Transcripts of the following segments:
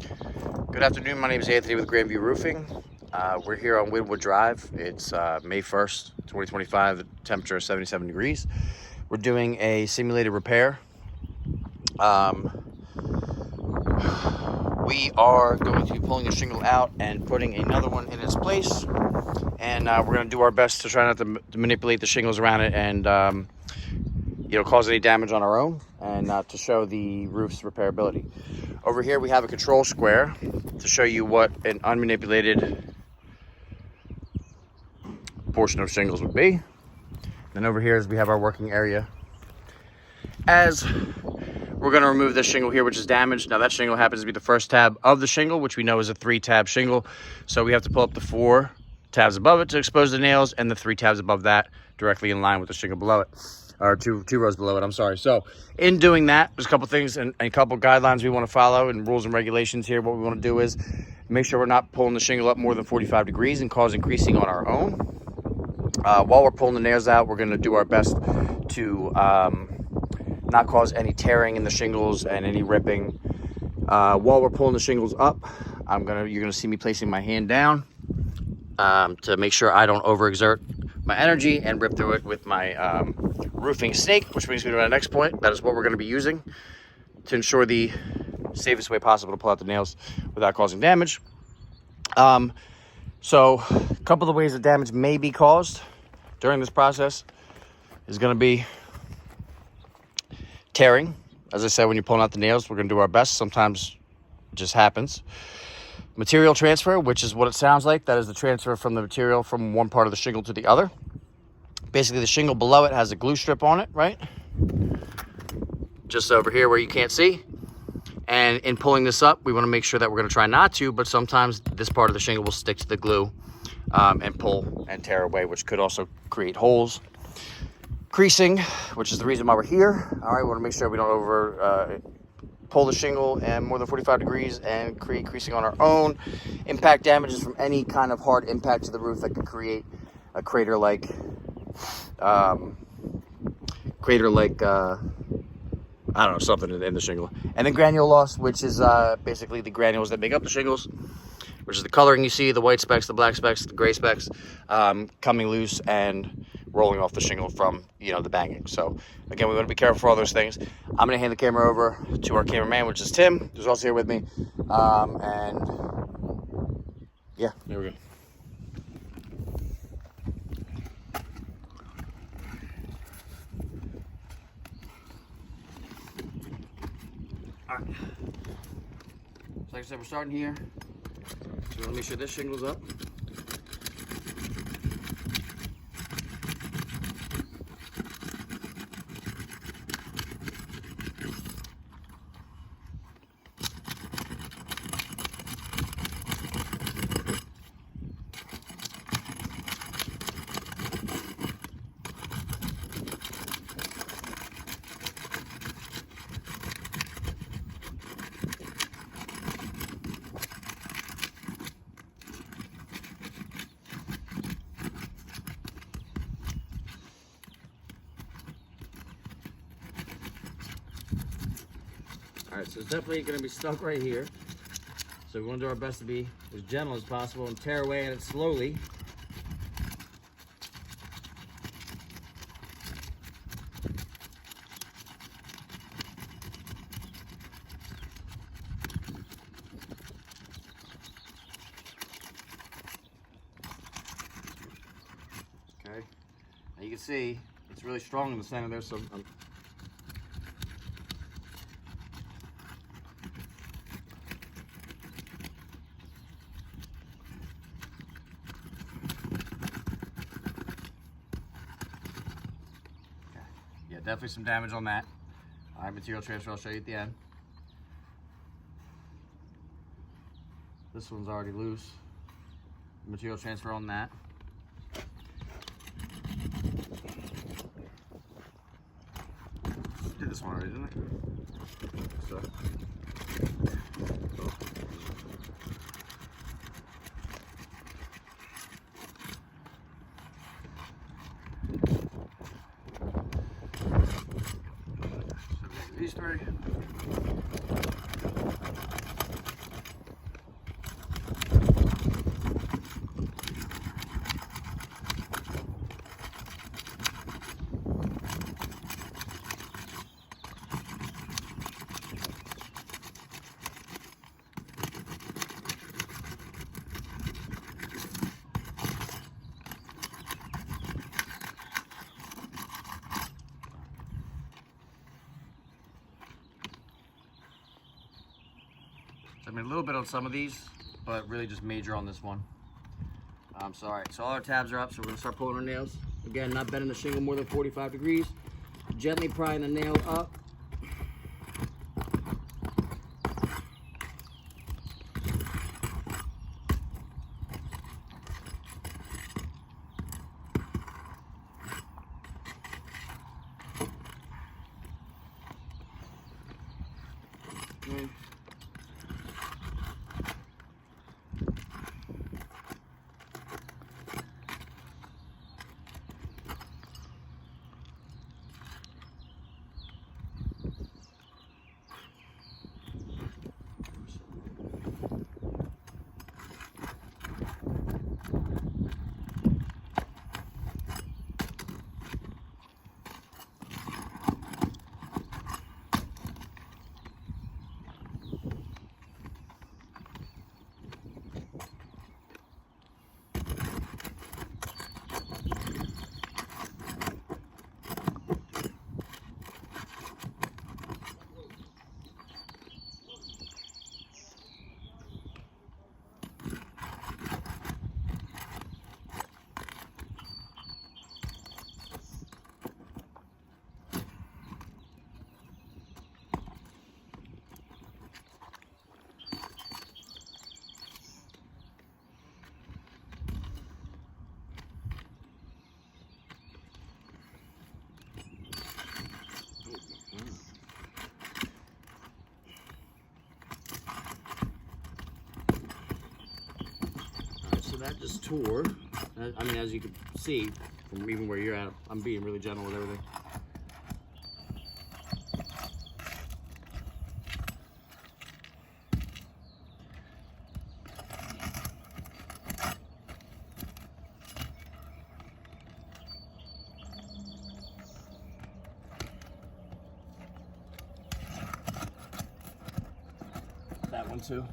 Good afternoon. My name is Anthony with Grandview Roofing. We're here on Windwood Drive. It's May 1st, 2025. The temperature is 77 degrees. We're doing a simulated repair. We are going to be pulling a shingle out and putting another one in its place. And we're going to do our best to try not to manipulate the shingles around it and cause any damage on our own, and to show the roof's repairability. Over here we have a control square to show you what an unmanipulated portion of shingles would be. Then over here is we have our working area. As we're going to remove this shingle here, which is damaged. Now that shingle happens to be the first tab of the shingle, which we know is a 3-tab shingle. So we have to pull up the 4 tabs above it to expose the nails, and the 3 tabs above that directly in line with the shingle below it. Or two rows below it, I'm sorry. So in doing that, there's a couple things and a couple guidelines we want to follow and rules and regulations here. What we want to do is make sure we're not pulling the shingle up more than 45 degrees and causing creasing on our own. While we're pulling the nails out, we're going to do our best to not cause any tearing in the shingles and any ripping. While we're pulling the shingles up, you're gonna see me placing my hand down to make sure I don't overexert my energy and rip through it with my roofing snake, which brings me to my next point. That is what we're going to be using to ensure the safest way possible to pull out the nails without causing damage. So a couple of ways that damage may be caused during this process is going to be tearing. As I said, when you're pulling out the nails, we're going to do our best. Sometimes it just happens. Material transfer, which is what it sounds like. That is the transfer from the material from one part of the shingle to the other. Basically, the shingle below it has a glue strip on it, right? Just over here where you can't see. And in pulling this up, we want to make sure that we're going to try not to, but sometimes this part of the shingle will stick to the glue and pull and tear away, which could also create holes. Creasing, which is the reason why we're here. All right, we want to make sure we don't pull the shingle and more than 45 degrees and create creasing on our own. Impact damages from any kind of hard impact to the roof that could create a crater-like I don't know, something in the shingle. And then granule loss, which is basically the granules that make up the shingles, which is the coloring you see, the white specks, the black specks, the gray specks, coming loose and rolling off the shingle from, the banging. So again, we want to be careful for all those things. I'm going to hand the camera over to our cameraman, which is Tim, who's also here with me. And yeah, there we go. All right. So like I said, we're starting here. So we want to make sure this shingle's up. All right, so it's definitely going to be stuck right here. So we want to do our best to be as gentle as possible and tear away at it slowly. Okay, now you can see it's really strong in the center there, so definitely some damage on that. All right, material transfer, I'll show you at the end. This one's already loose. Material transfer on that. Did this one already, didn't I? So. These three. So I mean a little bit on some of these, but really just major on this one. So all right, so all our tabs are up, so we're gonna start pulling our nails. Again, not bending the shingle more than 45 degrees. Gently prying the nail up. Okay. So that just tore. I mean, as you can see from even where you're at, I'm being really gentle with everything. That one too.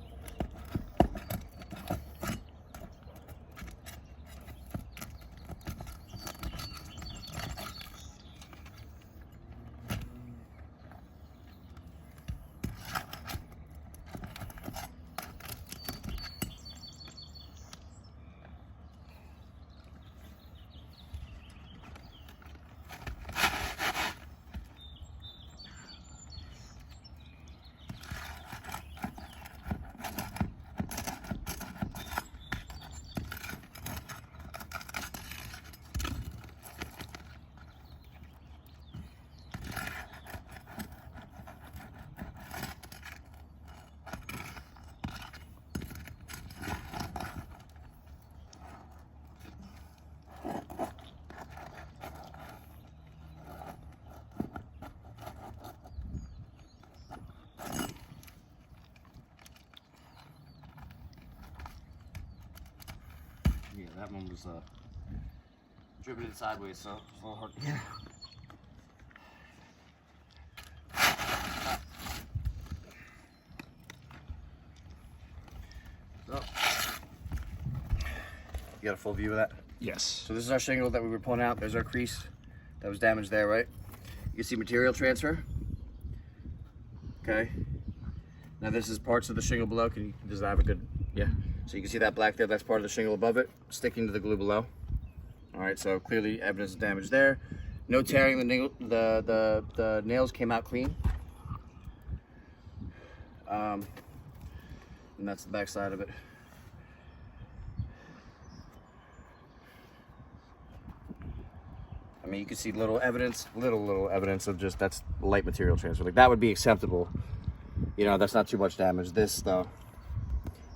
Yeah, that one was driven in sideways, so it's a little hard. Yeah. So, you got a full view of that? Yes. So this is our shingle that we were pulling out. There's our crease that was damaged there, right? You can see material transfer. Okay. Now this is parts of the shingle below. Does that have a good, yeah. So you can see that black there, that's part of the shingle above it, sticking to the glue below. All right, so clearly evidence of damage there. No tearing, the nails came out clean. And that's the back side of it. I mean, you can see little evidence of just, that's light material transfer. Like that would be acceptable. You know, that's not too much damage. This though,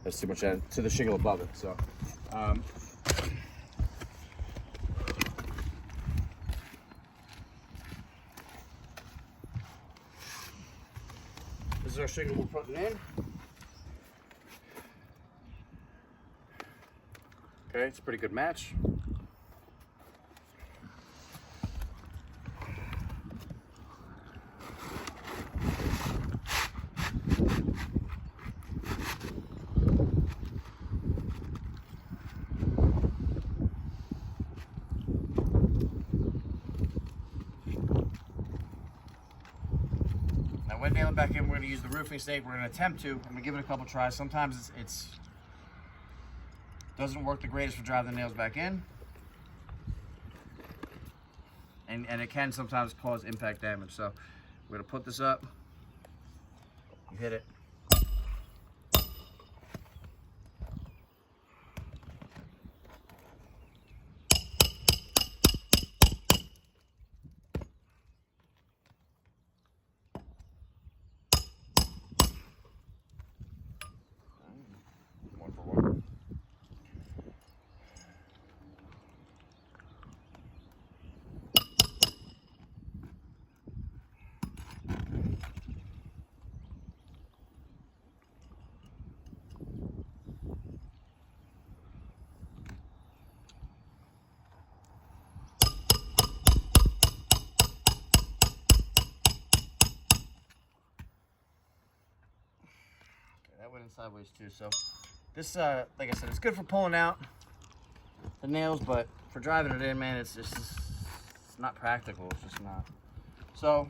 that's too much damage to the shingle above it. So, this is our shingle we're putting in. Okay, it's a pretty good match. Now, when nailing coming back in, we're gonna use the roofing stake. We're gonna attempt to, I'm gonna give it a couple tries. Sometimes it's doesn't work the greatest for driving the nails back in. And it can sometimes cause impact damage. So we're gonna put this up, you hit it. One for one. That went in sideways too. So this, like I said, it's good for pulling out the nails, but for driving it in, man, it's not practical. It's just not. So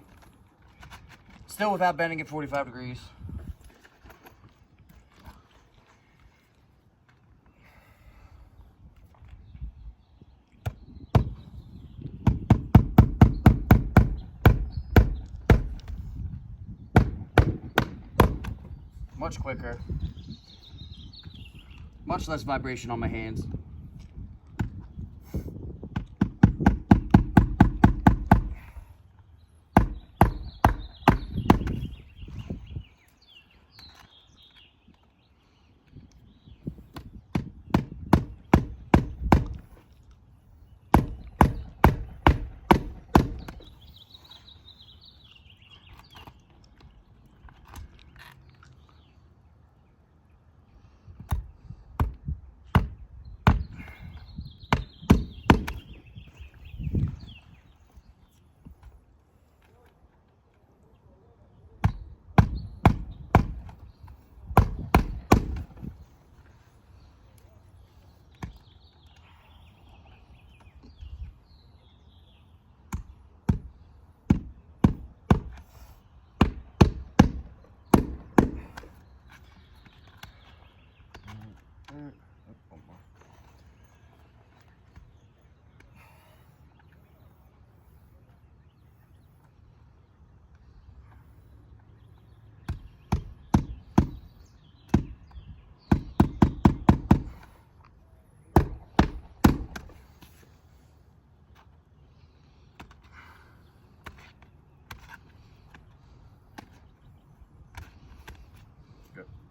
still without bending at 45 degrees. Much quicker, much less vibration on my hands.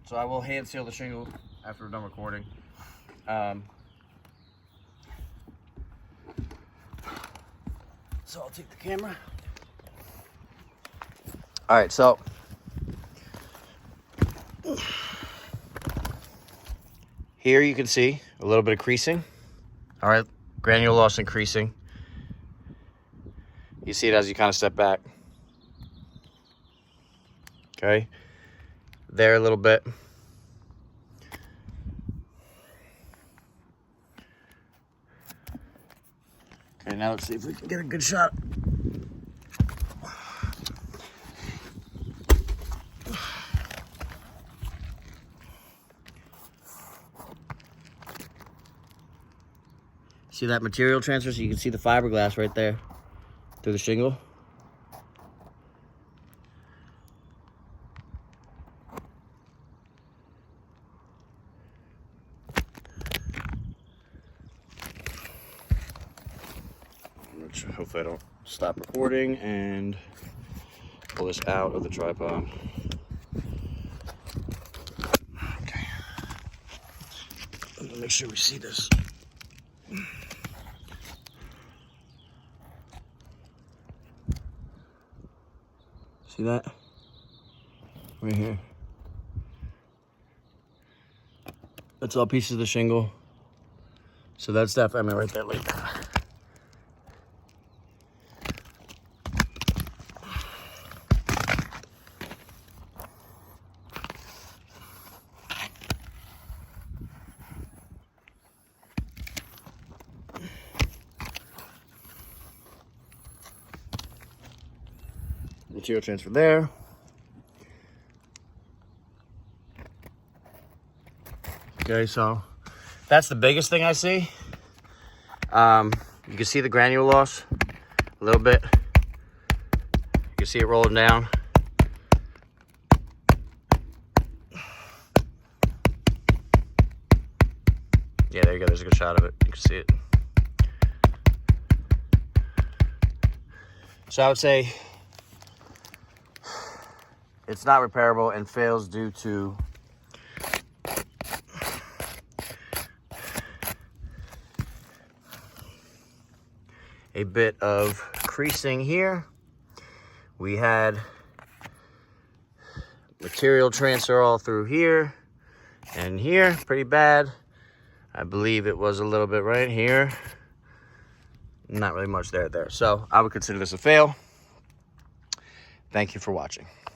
So I will hand seal the shingle after we're done recording. So I'll take the camera. All right, so here you can see a little bit of creasing. All right, granule loss and creasing. You see it as you kind of step back. Okay, there a little bit. Okay, now let's see if we can get a good shot. See that material transfer? So you can see the fiberglass right there through the shingle. Which hopefully I don't stop recording and pull this out of the tripod. Okay. I'm gonna make sure we see this. See that? Right here. That's all pieces of the shingle. So that's definitely right there like that. Material transfer there. Okay, so that's the biggest thing I see. You can see the granule loss a little bit. You can see it rolling down. Yeah, there you go. There's a good shot of it. You can see it. So I would say it's not repairable and fails due to a bit of creasing here. We had material transfer all through here and here, pretty bad. I believe it was a little bit right here. Not really much there. So I would consider this a fail. Thank you for watching.